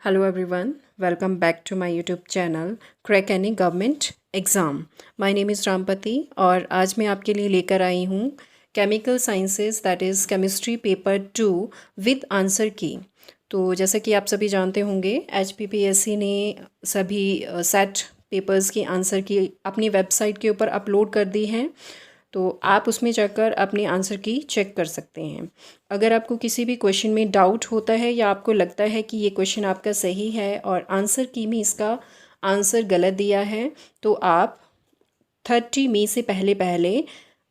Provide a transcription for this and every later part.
Hello everyone, welcome back to my YouTube channel Crack Any Government Exam. My name is Rampati और आज मैं आपके लिए लेकर आई हूँ chemical sciences that is chemistry paper 2 with answer की। तो जैसा कि आप सभी जानते होंगे HPPSC ने सभी सेट पेपर्स की आंसर की अपनी वेबसाइट के ऊपर अपलोड कर दी हैं, तो आप उसमें जाकर अपने आंसर की चेक कर सकते हैं। अगर आपको किसी भी क्वेश्चन में डाउट होता है या आपको लगता है कि ये क्वेश्चन आपका सही है और आंसर की में इसका आंसर गलत दिया है, तो आप 30 मई से पहले पहले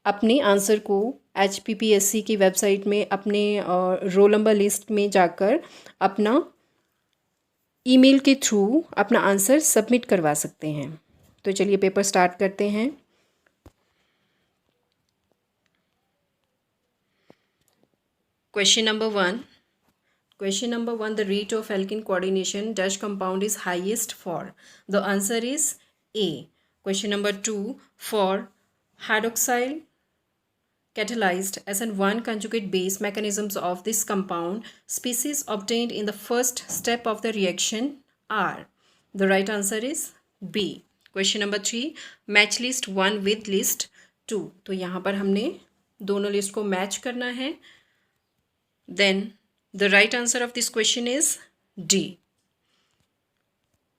अपने आंसर को HPPSC की वेबसाइट में अपने रोल नंबर लिस्ट में जाकर अपना ईमेल के थ्रू अपना आंसर सबमिट करवा सकते हैं। तो चलिए पेपर स्टार्ट करते हैं। Question number 1. Question number 1. The rate of alkene coordination dash compound is highest for. The answer is A. Question number 2. For hydroxyl catalyzed SN1 conjugate base mechanisms of this compound, species obtained in the first step of the reaction are. The right answer is B. Question number 3. Match list 1 with list 2. तो यहाँ पर हमने दोनों list को match करना है। Then the right answer of this question is D.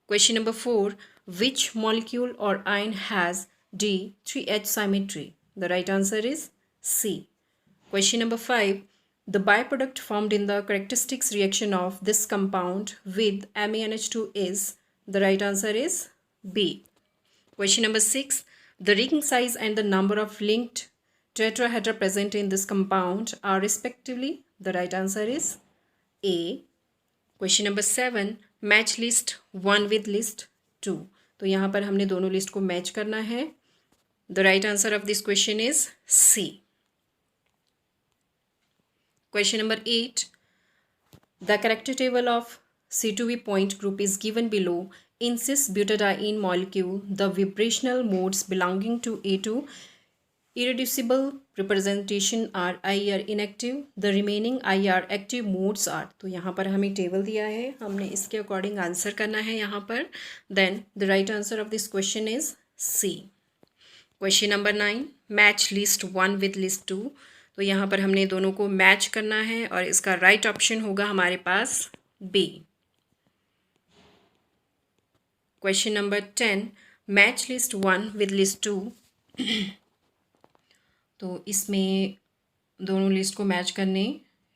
Question number 4. Which molecule or ion has D3H symmetry? The right answer is C. Question number 5. The byproduct formed in the characteristics reaction of this compound with MaNH2 is. The right answer is B. Question number 6. The ring size and the number of linked tetrahedra present in this compound are respectively. The right answer is A. Question number 7. Match list 1 with list 2. तो यहाँ पर हमने दोनों list को match करना है। The right answer of this question is C. Question number 8. The character table of C2V point group is given below. In cis-butadiene molecule, the vibrational modes belonging to A2 irreducible representation are IR inactive, the remaining IR active modes are. तो यहाँ पर हमें table दिया है, हमने इसके according answer करना है यहाँ पर। Then the right answer of this question is C. Question number 9. Match list 1 with list 2. तो यहाँ पर हमने दोनों को मैच करना है और इसका राइट ऑप्शन होगा हमारे पास B. Question number 10. Match list 1 with list 2. तो इसमें दोनों लिस्ट को मैच करने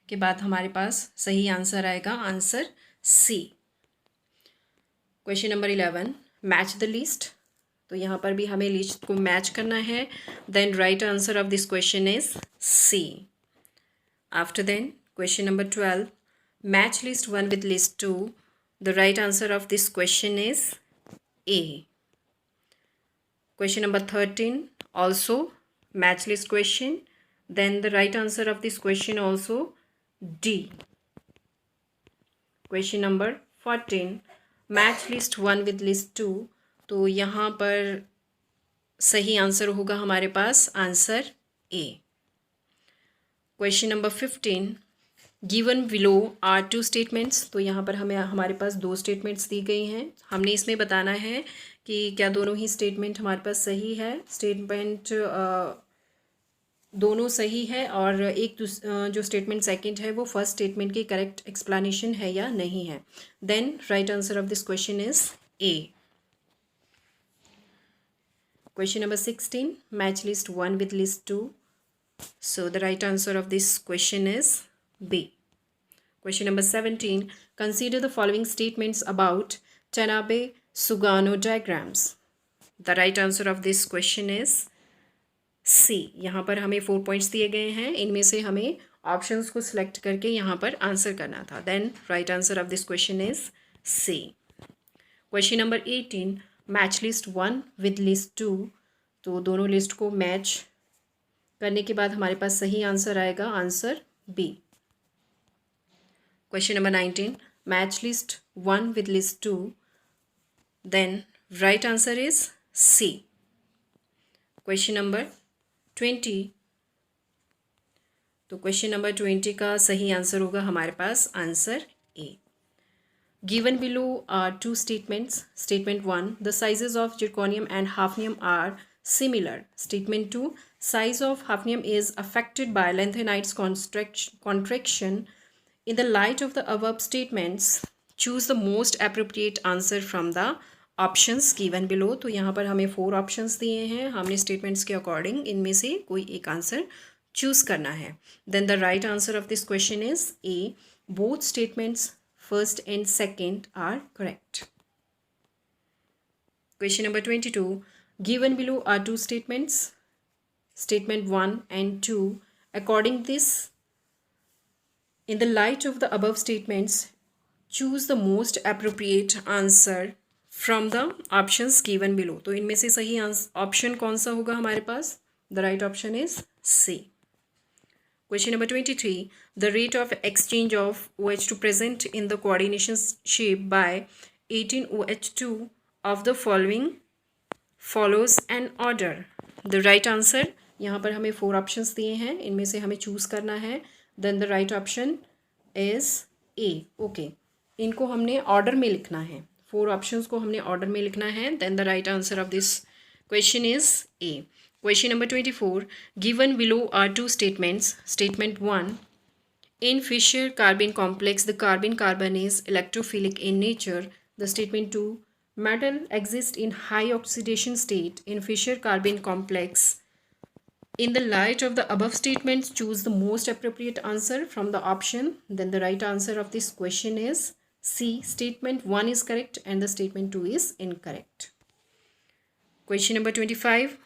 के बाद हमारे पास सही आंसर आएगा, answer C. Question number 11. Match the list. तो यहाँ पर भी हमें लिस्ट को मैच करना है। Then right answer of this question is C. After then question number 12. Match list 1 with list 2. The right answer of this question is A. Question number 13. Also match list question. Then the right answer of this question also D. Question number 14. Match list 1 with list 2. तो यहाँ पर सही answer होगा हमारे पास answer A. Question number 15. Given below are two statements. तो यहाँ पर हमें हमारे पास दो स्टेटमेंट्स दी गई हैं। हमने इसमें बताना है कि क्या दोनों ही स्टेटमेंट हमारे पास सही है। स्टेटमेंट दोनों सही है और एक जो स्टेटमेंट सेकंड है वो फर्स्ट स्टेटमेंट की करेक्ट एक्सप्लेनेशन है या नहीं है। Then right answer of this question is A. Question number 16. Match list 1 with list 2. So the right answer of this question is B. Question number 17. Consider the following statements about Tanabe-Sugano diagrams. The right answer of this question is C. यहाँ पर हमें 4 points दिए गए हैं, इनमें से हमें options को सिलेक्ट करके यहाँ पर आंसर करना था। Then right answer of this question is C. Question number 18. Match list 1 with list 2. तो दोनों लिस्ट को मैच करने के बाद हमारे पास सही आंसर आएगा, answer B. Question number 19. Match list 1 with list 2. Then right answer is C. Question number 20. तो क्वेश्चन नंबर 20 का सही आंसर होगा हमारे पास answer A. Given below are two statements. Statement 1, the sizes of zirconium and hafnium are similar. Statement 2, size of hafnium is affected by lanthanid's contraction. In the light of the above statements, choose the most appropriate answer from the options given below. तो यहाँ पर हमें 4 options दिए हैं, हमने statements के according इनमें से कोई एक answer choose करना है. Then the right answer of this question is A. Both statements first and second are correct. Question number 22. Given below are two statements. Statement 1 and 2. According this, in the light of the above statements, choose the most appropriate answer from the options given below. तो इनमें से सही option कौन सा होगा हमारे पास? The right option is C. Question number 23. The rate of exchange of OH2 present in the coordination shape by 18OH2 of the following follows an order. The right answer, यहाँ पर हमें 4 options दिए हैं, इनमें से हमें choose करना है. Then the right option is A. Okay. इनको हमने order में लिखना है. 4 options को हमने order में लिखना है. Then the right answer of this question is A. Question number 24. Given below are two statements. Statement 1. In Fischer carbene complex, the carbon is electrophilic in nature. The statement 2. Metal exists in high oxidation state in Fischer carbene complex. In the light of the above statements, choose the most appropriate answer from the option. Then the right answer of this question is C. Statement 1 is correct and the statement 2 is incorrect. Question number 25.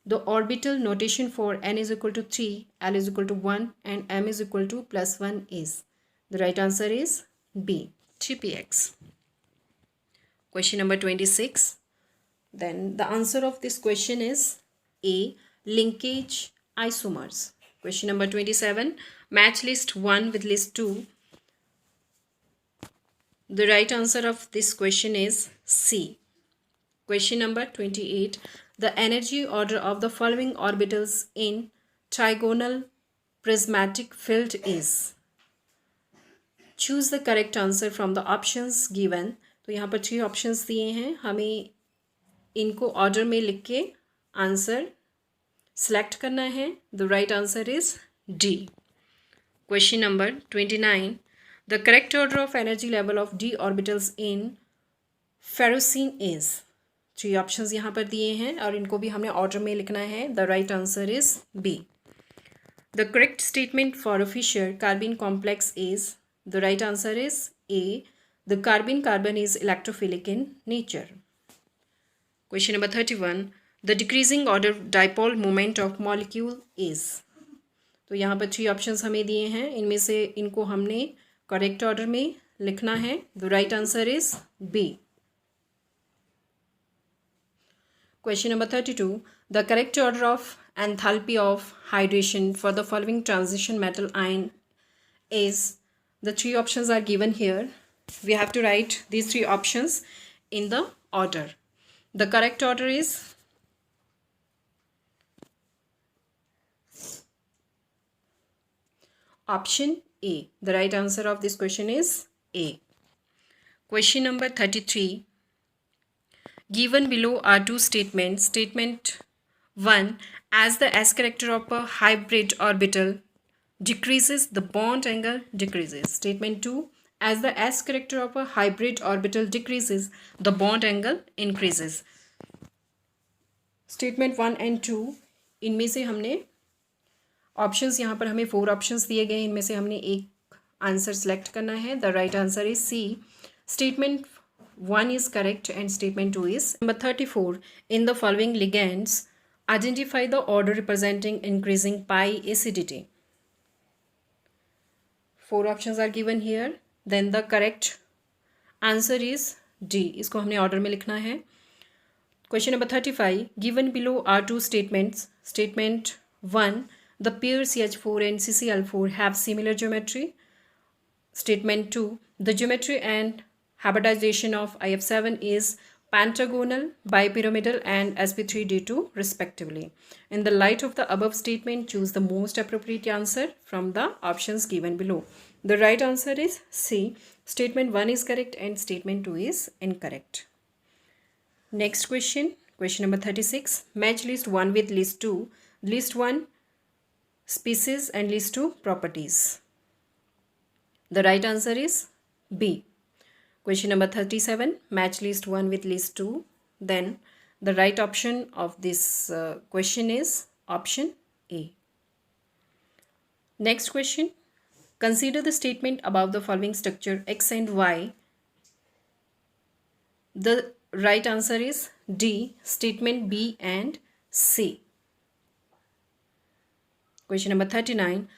The orbital notation for n is equal to 3, l is equal to 1 and m is equal to plus 1 is. The right answer is B. 3px. Question number 26. Then the answer of this question is A. Linkage isomers. Question number 27. Match list 1 with list 2. The right answer of this question is C. Question number 28. The energy order of the following orbitals in trigonal prismatic field is. Choose the correct answer from the options given. तो यहाँ पर 3 options दिए हैं, हमें इनको order में लिख के answer select करना है. The right answer is D. Question number 29. The correct order of energy level of d orbitals in ferrocene is. 3 options यहाँ पर दिए हैं और इनको भी हमने order में लिखना है. The right answer is B. The correct statement for a Fischer carbene complex is. The right answer is A. The carbon is electrophilic in nature. Question number 31. The decreasing order dipole moment of molecule is. तो यहाँ पर 3 options हमें दिए हैं, इनमें से इनको हमने correct order में लिखना है. The right answer is B. Question number 32. The correct order of enthalpy of hydration for the following transition metal ion is. The 3 options are given here. We have to write these 3 options in the order. The correct order is option A. The right answer of this question is A. Question number 33. Given below are 2 statements. Statement 1. As the s character of a hybrid orbital decreases, the bond angle decreases. Statement 2. As the s character of a hybrid orbital decreases, the bond angle increases. Statement 1 and 2. इनमें से हमने options, यहाँ पर हमें 4 options दिए गए, इनमें से हमने एक आंसर सेलेक्ट करना है. The right answer is C. Statement 1 is correct and statement 2 is. Number 34. In the following ligands, identify the order representing increasing pi acidity. 4 options are given here. Then the correct answer is D. इसको हमने order में लिखना है. Question number 35. Given below are 2 statements. Statement 1. The pair CH4 and CCl4 have similar geometry. Statement 2. The geometry and hybridization of IF7 is pentagonal, bipyramidal and sp3d2 respectively. In the light of the above statement, choose the most appropriate answer from the options given below. The right answer is C. Statement 1 is correct and statement 2 is incorrect. Next question, question number 36. Match list 1 with list 2. List 1 species and list 2 properties. The right answer is B. Question number 37. Match list 1 with list 2. Then the right option of this question is option A. Next question. Consider the statement above the following structure X and Y. The right answer is D. Statement B and C. Question number 39.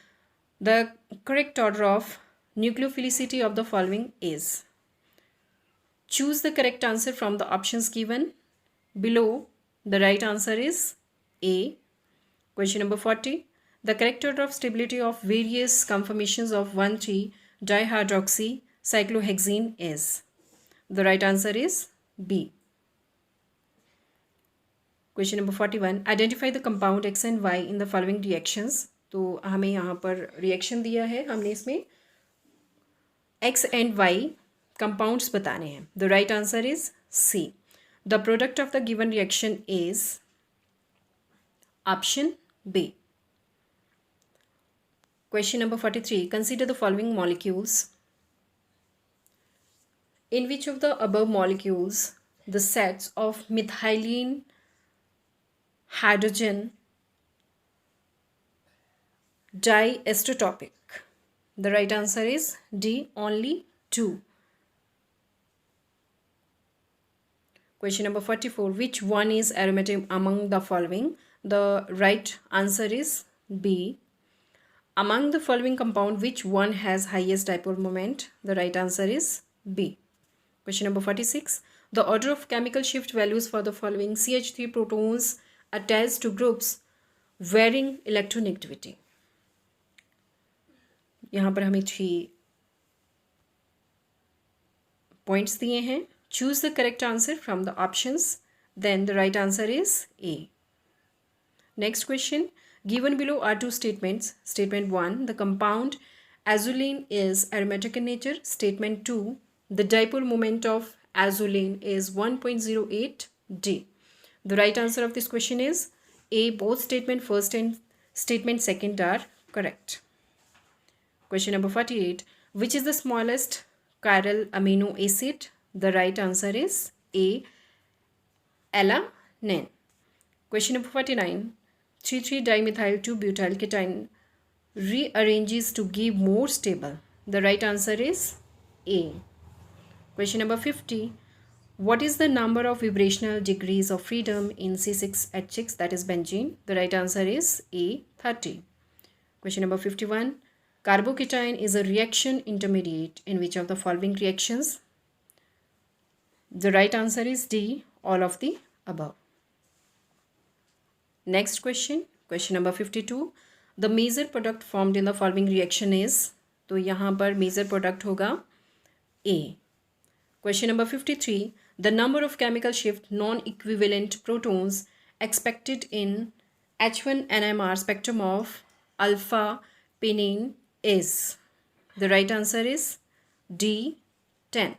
The correct order of nucleophilicity of the following is. Choose the correct answer from the options given below. The right answer is A. Question number 40. The correct order of stability of various conformations of 1,3-dihydroxy cyclohexene is. The right answer is B. Question number 41. Identify the compound X and Y in the following reactions. तो हमें यहाँ पर reaction दिया है, हमने इसमें X and Y compounds बताने हैं. The right answer is C. The product of the given reaction is option B. Question number 43. Consider the following molecules. In which of the above molecules the sets of methylene hydrogen diisotopic? The right answer is D. Only 2. Question number 44. Which one is aromatic among the following? The right answer is B. Among the following compound, which one has highest dipole moment? The right answer is B. Question number 46. The order of chemical shift values for the following CH3 protons attached to groups varying electronegativity. यहाँ पर हमें 3 points दिए हैं. Choose the correct answer from the options. Then the right answer is A. Next question. Given below are two statements. Statement 1. The compound azulene is aromatic in nature. Statement 2. The dipole moment of azulene is 1.08 D. The right answer of this question is A. Both statement first and statement second are correct. Question number 48. Which is the smallest chiral amino acid? The right answer is A. Alanine. Question number 49. 3,3-dimethyl-2-butylcation rearranges to give more stable. The right answer is A. Question number 50. What is the number of vibrational degrees of freedom in C6H6, that is benzene? The right answer is A. 30. Question number 51. Carbocation is a reaction intermediate in which of the following reactions? The right answer is D. All of the above. Next question. Question number 52. The major product formed in the following reaction is. तो यहाँ पर major product होगा A. Question number 53. The number of chemical shift non-equivalent protons expected in H1 NMR spectrum of alpha pinene is. The right answer is D. 10.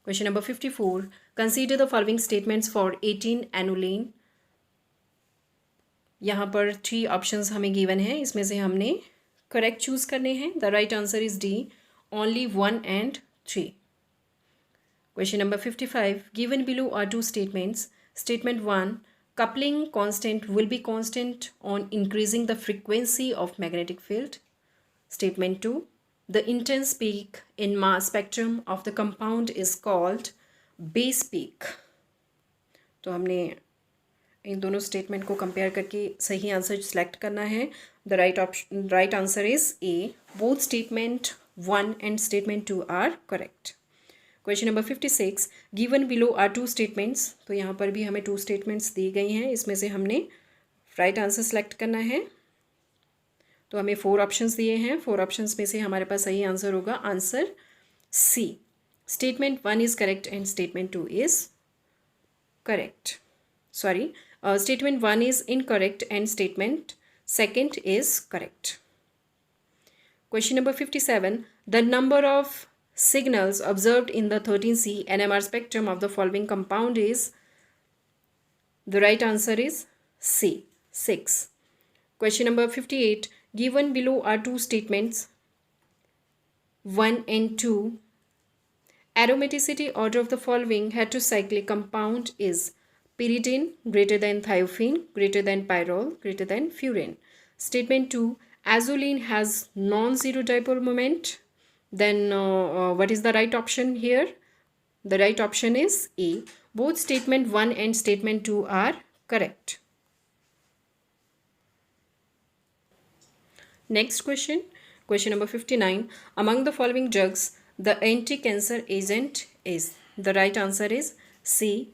Question number 54. Consider the following statements for 18 aniline. यहाँ पर 3 options हमें given है, इसमें से हमने correct choose करने हैं. The right answer is D. Only 1 and 3. Question number 55. Given below are two statements. Statement 1. Coupling constant will be constant on increasing the frequency of magnetic field. Statement 2. The intense peak in mass spectrum of the compound is called base peak. तो हमने इन दोनों statement को compare करके सही answer select करना है. The right answer is A. Both statement 1 and statement 2 are correct. Question number 56. Given below are 2 statements. तो यहाँ पर भी हमें 2 स्टेटमेंट्स दी गई हैं, इसमें से हमने राइट आंसर सेलेक्ट करना है. तो हमें 4 ऑप्शंस दिए हैं. 4 ऑप्शंस में से हमारे पास सही आंसर होगा answer C. Statement 1 is correct and statement 2 is correct. Sorry, statement 1 is incorrect and statement second is correct. Question number 57. The number of signals observed in the 13C NMR spectrum of the following compound is? The right answer is C, 6. Question number 58. Given below are two statements, 1 and 2. Aromaticity order of the following heterocyclic compound is pyridine greater than thiophene greater than pyrrole greater than furan. Statement 2. Azulene has non-zero dipole moment. Then what is the right option here? The right option is A. Both statement 1 and statement 2 are correct. Next question. Question number 59. Among the following drugs, the anti-cancer agent is? The right answer is C.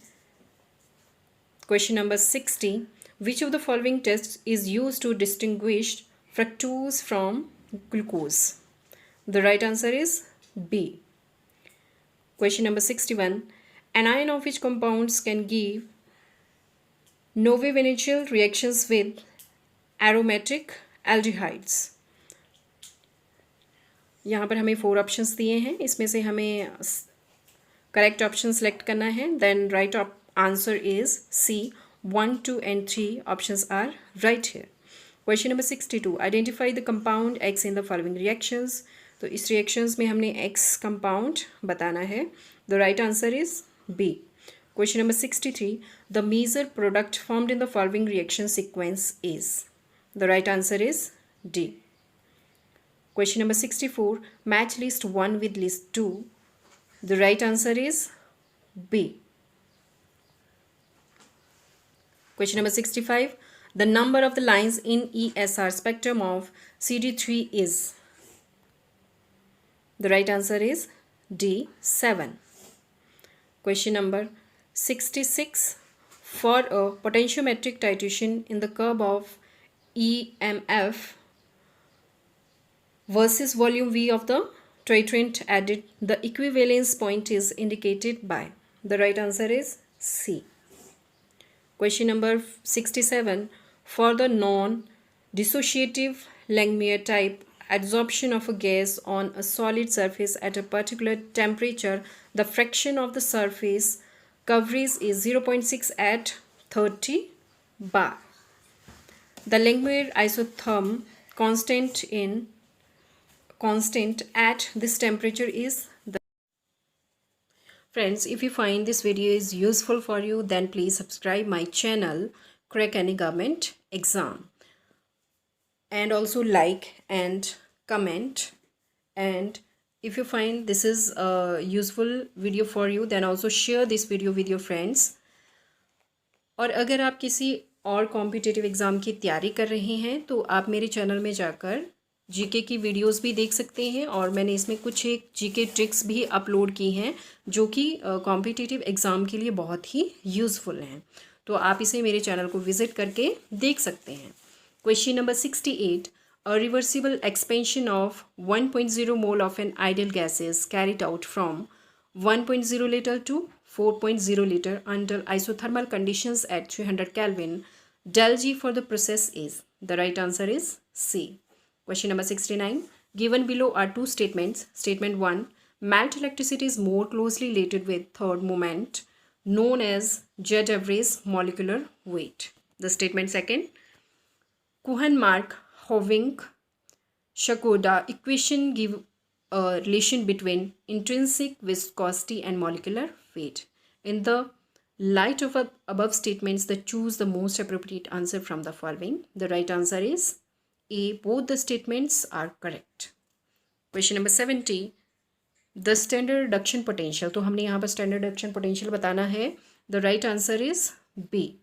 Question number 60. Which of the following tests is used to distinguish fructose from glucose? The right answer is B. Question number 61. Anion of which compounds can give Novi-Benechial reactions with aromatic aldehydes? यहाँ पर हमें 4 options दिए हैं, इसमें से हमें correct option select करना है. Then right answer is C. 1, 2 and 3 options are right here. Question number 62. Identify the compound X in the following reactions. तो इस reactions में हमने X compound बताना है. The right answer is B. Question number 63. The major product formed in the following reaction sequence is? The right answer is D. Question number 64. Match list 1 with list 2. The right answer is B. Question number 65. The number of the lines in ESR spectrum of CD3 is? The right answer is D, 7. Question number 66. For a potentiometric titration in the curve of EMF versus volume V of the titrant added, the equivalence point is indicated by? The right answer is C. Question number 67. For the non-dissociative Langmuir type adsorption of a gas on a solid surface at a particular temperature, the fraction of the surface coverage is 0.6 at 30 bar. The Langmuir isotherm constant at this temperature is the. Friends, if you find this video is useful for you, then please subscribe my channel Crack Any Government Exam, and also like and comment. And if you find this is a useful video for you, then also share this video with your friends. और अगर आप किसी और competitive exam की तैयारी कर रहे हैं तो आप मेरे चैनल में जाकर जीके की वीडियोस भी देख सकते हैं, और मैंने इसमें कुछ एक जीके ट्रिक्स भी अपलोड की हैं जो कि कॉम्पिटिटिव एग्ज़ाम के लिए बहुत ही यूज़फुल हैं. तो आप इसे मेरे चैनल को विज़िट करके देख सकते हैं. Question number 68. A reversible expansion of 1.0 mole of an ideal gas is carried out from 1.0 liter to 4.0 liter under isothermal conditions at 300 Kelvin. Del G for the process is? The right answer is C. Question number 69. Given below are two statements. Statement 1. Melt electricity is more closely related with third moment known as jet average molecular weight. The statement 2. Kuhan-Mark Hoving-Shakoda equation give a relation between intrinsic viscosity and molecular weight. In the light of above statements, choose the most appropriate answer from the following. The right answer is A. Both the statements are correct. Question number 70. The standard reduction potential. तो हमने यहाँ पर standard reduction potential बताना है. The right answer is B.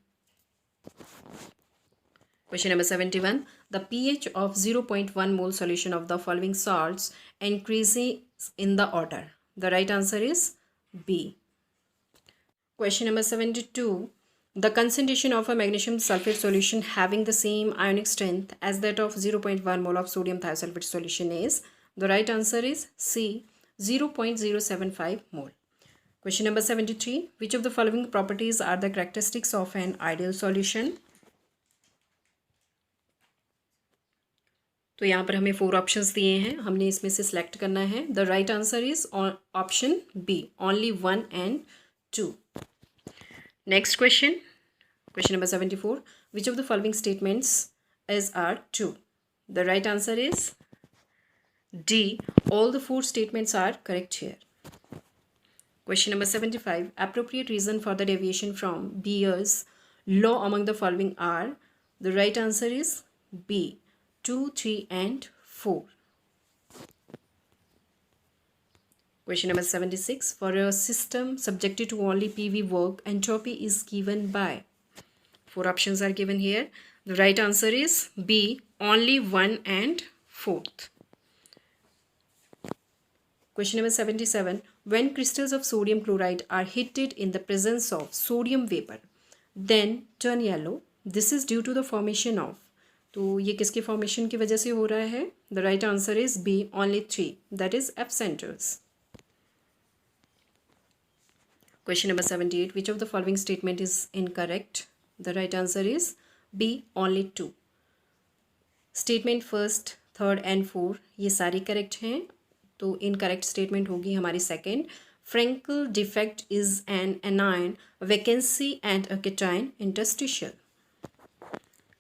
Question number 71. The pH of 0.1 mole solution of the following salts increases in the order. The right answer is B. Question number 72. The concentration of a magnesium sulfate solution having the same ionic strength as that of 0.1 mole of sodium thiosulfate solution is? The right answer is C. 0.075 mole. Question number 73. Which of the following properties are the characteristics of an ideal solution? तो यहाँ पर हमें 4 options दिए हैं, हमने इसमें से select करना है. The right answer is option B, only 1 and 2. Next question, question number 74. Which of the following statements is are true? The right answer is D. All the 4 statements are correct here. Question number 75. Appropriate reason for the deviation from Beer's law among the following are. The right answer is B. 2, 3 and 4. Question number 76. For a system subjected to only PV work, entropy is given by. 4 options are given here. The right answer is B. Only 1 and 4th. Question number 77. When crystals of sodium chloride are heated in the presence of sodium vapor, then turn yellow. This is due to the formation of. तो ये किसके formation की वजह से हो रहा है? The right answer is B. Only 3. That is F centers. Question number 78. Which of the following statement is incorrect? The right answer is B. Only 2. Statement first, third and 4 ये सारी करेक्ट हैं. तो इनकरेक्ट स्टेटमेंट होगी हमारी second. Frankel defect is an anion vacancy and a cation interstitial.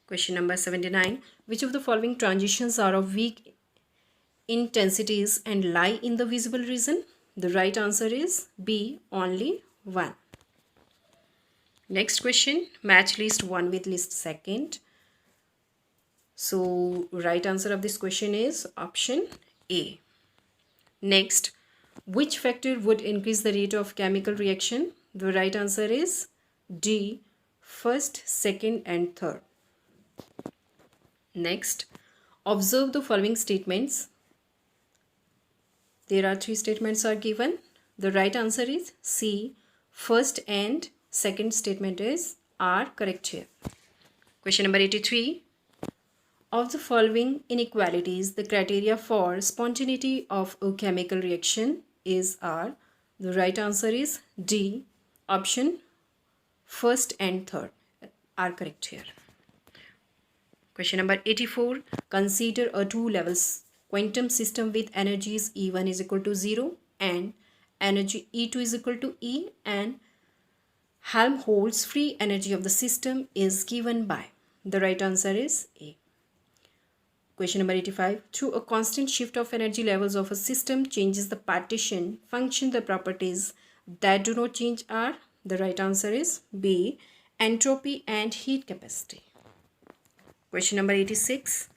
Question number 79. Which of the following transitions are of weak intensities and lie in the visible region? The right answer is B. Only 1. Next question, match list 1 with list second. So right answer of this question is option A. Next, which factor would increase the rate of chemical reaction? The right answer is D. First, second and third. Next, observe the following statements. There are 3 statements are given. The right answer is C. First and second statement are correct here. Question number 83. Of the following inequalities, the criteria for spontaneity of a chemical reaction is are. The right answer is D. Option first and third are correct here. Question number 84. Consider a 2 levels quantum system with energies E1 is equal to 0 and energy E2 is equal to E, and Helmholtz free energy of the system is given by. The right answer is A. Question number 85. Through a constant shift of energy levels of a system changes the partition function, the properties that do not change are. The right answer is B. Entropy and heat capacity. Question number 86.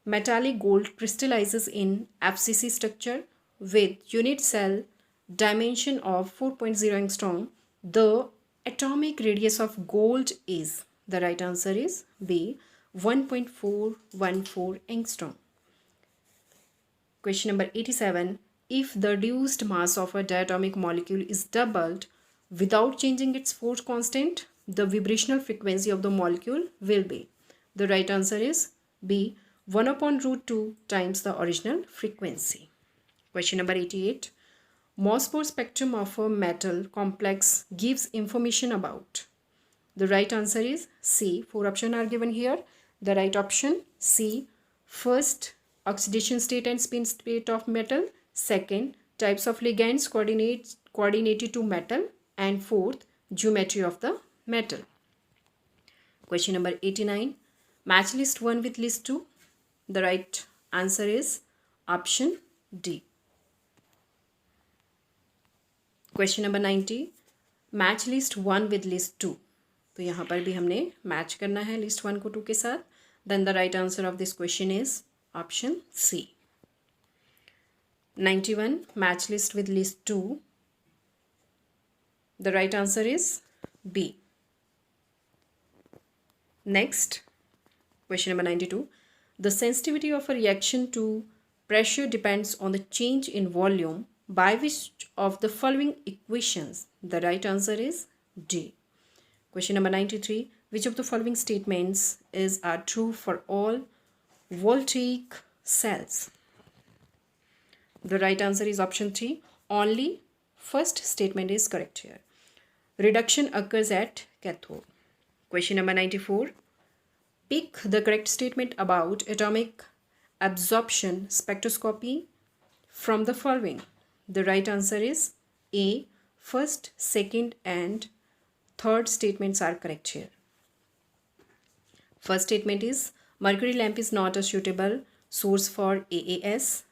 Metallic gold crystallizes in FCC structure with unit cell dimension of 4.0 angstrom. The atomic radius of gold is. The right answer is B. 1.414 angstrom. Question number 87. If the reduced mass of a diatomic molecule is doubled without changing its force constant, the vibrational frequency of the molecule will be. The right answer is B. 1 upon root 2 times the original frequency. Question number 88. Mossbauer spectrum of a metal complex gives information about. The right answer is C. 4 options are given here. The right option C. First, oxidation state and spin state of metal. Second, types of ligands coordinated to metal. And fourth, geometry of the metal. Question number 89. Match list 1 with list 2. The right answer is option D. Question number 90. Match list 1 with list 2. तो यहाँ पर भी हमने match करना है list 1 को 2 के साथ. Then the right answer of this question is option C. 91. Match list with list 2. The right answer is B. Next question number 92. The sensitivity of a reaction to pressure depends on the change in volume by which of the following equations. The right answer is D. Question number 93. Which of the following statements are true for all voltaic cells? The right answer is option 3. Only first statement is correct here. Reduction occurs at cathode. Question number 94. Pick the correct statement about atomic absorption spectroscopy from the following. The right answer is A. First, second and third statements are correct here. First statement is mercury lamp is not a suitable source for AAS.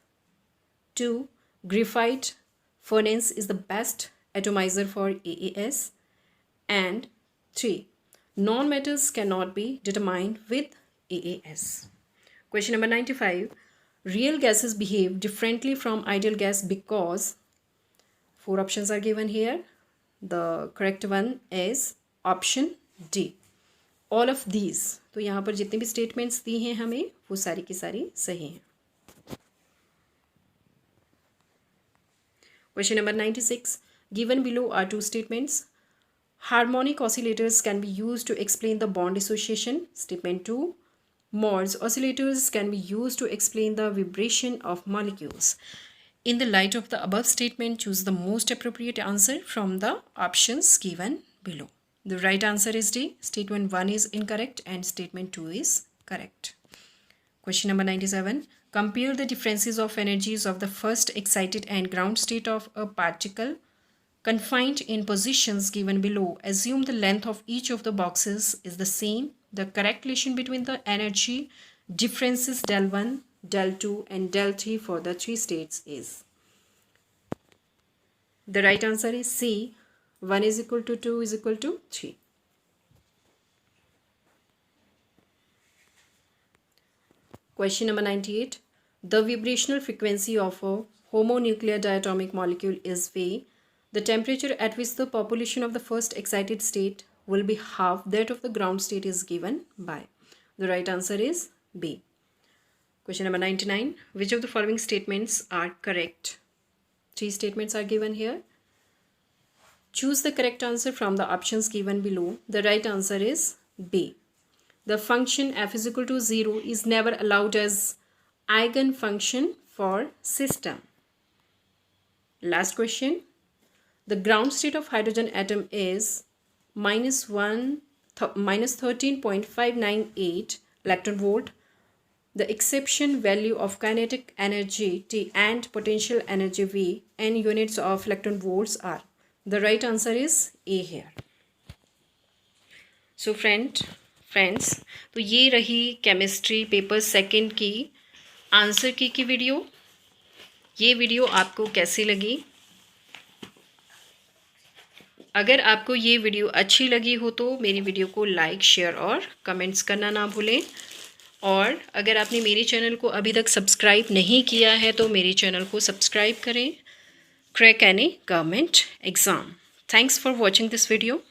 2. Graphite furnace is the best atomizer for AAS. And 3. Non-metals cannot be determined with AAS. Question number 95. Real gases behave differently from ideal gas because 4 options are given here. The correct one is option D. All of these. तो यहाँ पर जितने भी statements दी हैं हमें वो सारी की सारी सही हैं. Question number 96. Given below are 2 statements. Harmonic oscillators can be used to explain the bond dissociation. Statement 2. Morse oscillators can be used to explain the vibration of molecules. In the light of the above statement, choose the most appropriate answer from the options given below. The right answer is D. Statement 1 is incorrect and statement 2 is correct. Question number 97. Compare the differences of energies of the first excited and ground state of a particle confined in positions given below. Assume the length of each of the boxes is the same. The correct relation between the energy differences del 1, del 2 and del 3 for the 3 states is. The right answer is C. 1 is equal to 2 is equal to 3. Question number 98. The vibrational frequency of a homonuclear diatomic molecule is V. The temperature at which the population of the first excited state will be half that of the ground state is given by. The right answer is B. Question number 99. Which of the following statements are correct? 3 statements are given here. Choose the correct answer from the options given below. The right answer is B. The function f is equal to 0 is never allowed as eigenfunction for system. Last question. The ground state of hydrogen atom is minus 13.598 electron volt. The exception value of kinetic energy T and potential energy V n units of electron volts are. The right answer is A here. So friends, तो ये रही chemistry paper second की answer की video. ये video आपको कैसी लगी? अगर आपको ये वीडियो अच्छी लगी हो तो मेरी वीडियो को लाइक, शेयर और कमेंट्स करना ना भूलें. और अगर आपने मेरे चैनल को अभी तक सब्सक्राइब नहीं किया है तो मेरे चैनल को सब्सक्राइब करें. Crack any government exam. Thanks for watching this video.